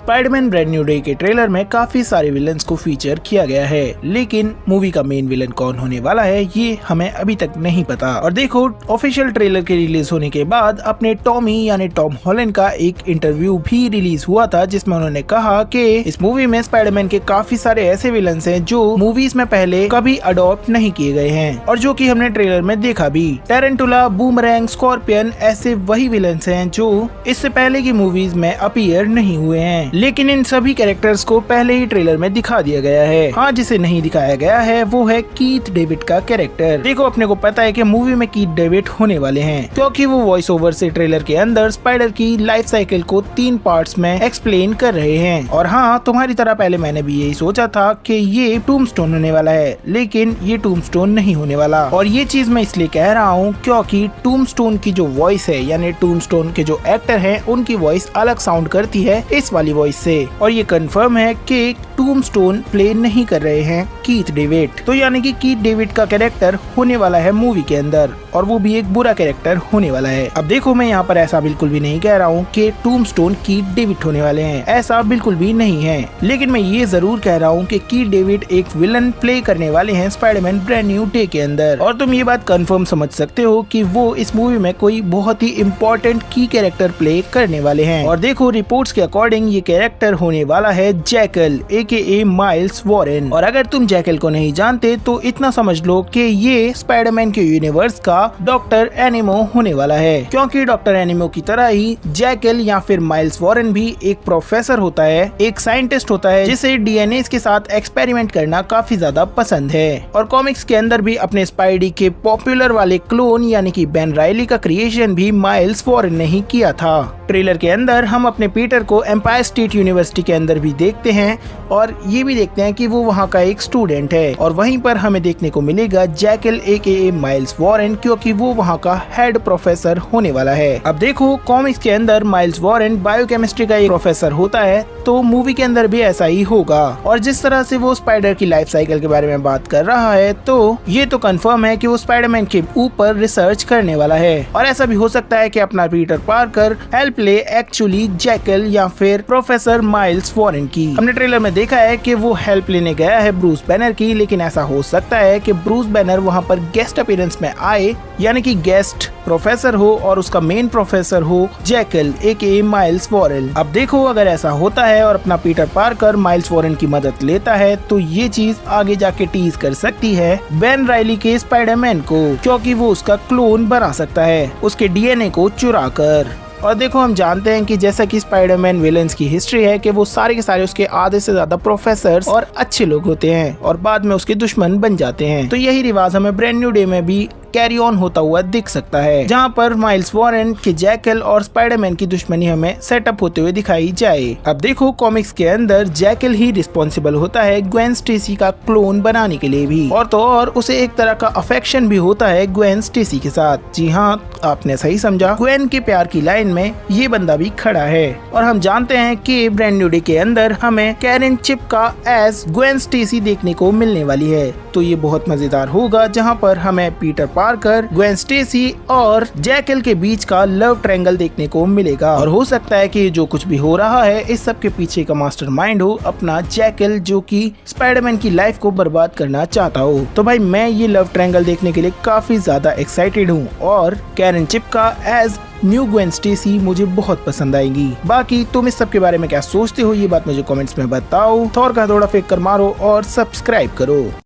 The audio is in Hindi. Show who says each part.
Speaker 1: स्पाइडरमैन ब्रांड न्यू डे के ट्रेलर में काफी सारे विलन्स को फीचर किया गया है, लेकिन मूवी का मेन विलन कौन होने वाला है ये हमें अभी तक नहीं पता। और देखो, ऑफिशियल ट्रेलर के रिलीज होने के बाद अपने टॉमी यानी टॉम हॉलैंड का एक इंटरव्यू भी रिलीज हुआ था, जिसमें उन्होंने कहा कि इस मूवी में स्पाइडरमैन के काफी सारे ऐसे विलन्स हैं जो मूवीज में पहले कभी अडॉप्ट नहीं किए गए हैं और जो कि हमने ट्रेलर में देखा भी। टेरेंटुला, बूमरैंग, स्कॉर्पियन ऐसे वही विलन्स हैं जो इससे पहले की मूवीज में अपीयर नहीं हुए हैं, लेकिन इन सभी कैरेक्टर्स को पहले ही ट्रेलर में दिखा दिया गया है। हाँ, जिसे नहीं दिखाया गया है वो है कीथ डेविड का कैरेक्टर। देखो, अपने को पता है कि मूवी में कीथ डेविड होने वाले हैं, क्योंकि वो वॉइस ओवर से ट्रेलर के अंदर स्पाइडर की लाइफ साइकिल को 3 पार्ट्स में एक्सप्लेन कर रहे हैं। और हाँ, तुम्हारी तरह पहले मैंने भी यही सोचा था कि ये टूम्बस्टोन होने वाला है, लेकिन ये टूम्बस्टोन नहीं होने वाला। और ये चीज मैं इसलिए कह रहा हूँ क्योंकि टूम्बस्टोन की जो वॉइस है, यानी टूम्बस्टोन के जो एक्टर हैं, उनकी वॉइस अलग साउंड करती है इस वाली वॉइस से। और ये कंफर्म है कि टूम्बस्टोन प्ले नहीं कर रहे हैं कीथ डेविड, तो यानी कि कीथ डेविड का कैरेक्टर होने वाला है मूवी के अंदर, और वो भी एक बुरा कैरेक्टर होने वाला है। अब देखो, मैं यहाँ पर ऐसा बिल्कुल भी नहीं कह रहा हूँ कि टूम्बस्टोन कीथ डेविड होने वाले हैं, ऐसा बिल्कुल भी नहीं है, लेकिन मैं ये जरूर कह रहा हूँ कि कीथ डेविड एक विलन प्ले करने वाले हैं स्पाइडरमैन ब्रांड न्यू डे के अंदर। और तुम ये बात कंफर्म समझ सकते हो कि वो इस मूवी में कोई बहुत ही इम्पोर्टेंट की कैरेक्टर प्ले करने वाले हैं। और देखो, रिपोर्ट्स के अकॉर्डिंग ये कैरेक्टर होने वाला है जैकल AKA माइल्स वॉरेन। और अगर तुम जैकल को नहीं जानते तो इतना समझ लो कि ये स्पाइडरमैन के यूनिवर्स का डॉक्टर एनिमो होने वाला है, क्योंकि डॉक्टर एनिमो की तरह ही जैकल या फिर माइल्स वॉरेन भी एक प्रोफेसर होता है, एक साइंटिस्ट होता है जिसे DNA के साथ एक्सपेरिमेंट करना काफी ज्यादा पसंद है। और कॉमिक्स के अंदर भी अपने स्पाइडी के पॉपुलर वाले क्लोन यानी कि बेन राइली का क्रिएशन भी माइल्स वॉरेन ने ही किया था। ट्रेलर के अंदर हम अपने पीटर को एम्पायर स्टेट यूनिवर्सिटी के अंदर भी देखते हैं, और ये भी देखते हैं कि वो वहाँ का एक स्टूडेंट है। और वहीं पर हमें देखने को मिलेगा जैकल AKA माइल्स वॉरेन, क्योंकि वो वहाँ का हेड प्रोफेसर होने वाला है। अब देखो, कॉमिक्स के अंदर माइल्स वॉरेन बायोकेमिस्ट्री का एक प्रोफेसर होता है, तो मूवी के अंदर भी ऐसा ही होगा। और जिस तरह से वो स्पाइडर की लाइफ साइकिल के बारे में बात कर रहा है, तो ये तो कंफर्म है कि वो स्पाइडरमैन के ऊपर रिसर्च करने वाला है। और ऐसा भी हो सकता है कि अपना पीटर पार्कर हेल्प ले एक्चुअली जैकल या फिर प्रोफेसर माइल्स वॉरेन की। हमने ट्रेलर में देखा है कि वो हेल्प लेने गया है ब्रूस बैनर की, लेकिन ऐसा हो सकता है कि ब्रूस बैनर वहाँ पर गेस्ट अपीयरेंस में आए, यानी कि गेस्ट प्रोफेसर हो और उसका मेन प्रोफेसर हो जैकल AKA माइल्स वॉरेन। अब देखो, अगर ऐसा होता है और अपना पीटर पार्कर माइल्स वॉरेन की मदद लेता है, तो ये चीज आगे जाके टीज कर सकती है बेन राइली के स्पाइडरमैन को, क्योंकि वो उसका क्लोन बना सकता है उसके DNA को चुरा कर। और देखो, हम जानते हैं कि जैसा कि स्पाइडरमैन विलन्स की हिस्ट्री है कि वो सारे के सारे उसके आधे से ज्यादा प्रोफेसर्स और अच्छे लोग होते हैं और बाद में उसके दुश्मन बन जाते हैं। तो यही रिवाज हमें ब्रांड न्यू डे में भी कैरी ऑन होता हुआ दिख सकता है, जहाँ पर माइल्स वॉरेन के जैकल और स्पाइडरमैन की दुश्मनी हमें सेटअप होते हुए दिखाई जाए। अब देखो, कॉमिक्स के अंदर जैकल ही रिस्पॉन्सिबल होता है ग्वेन स्टेसी का क्लोन बनाने के लिए भी, और तो और उसे एक तरह का अफेक्शन भी होता है ग्वेन स्टेसी के साथ। जी हाँ, आपने सही समझा, ग्वेन के प्यार की लाइन में ये बंदा भी खड़ा है। और हम जानते हैं कि ब्रांड न्यू डे के अंदर हमें कैरन चिप का एज ग्वेन स्टेसी देखने को मिलने वाली है, तो ये बहुत मजेदार होगा, जहाँ पर हमें पीटर पार्कर, ग्वेन स्टेसी और जैकल के बीच का लव ट्रायंगल देखने को मिलेगा। और हो सकता है कि जो कुछ भी हो रहा है इस सब के पीछे का मास्टरमाइंड हो अपना जैकल, जो कि स्पाइडरमैन की लाइफ को बर्बाद करना चाहता हो। तो भाई, मैं ये लव ट्रायंगल देखने के लिए काफी ज्यादा एक्साइटेड हूँ, और कैरन चिप का एज न्यू ग्वेन स्टेसी मुझे बहुत पसंद आएगी। बाकी तुम इस सब के बारे में क्या सोचते हो, ये बात मुझे कमेंट्स में बताओ। थॉर का थोड़ा फेंक कर मारो और सब्सक्राइब करो।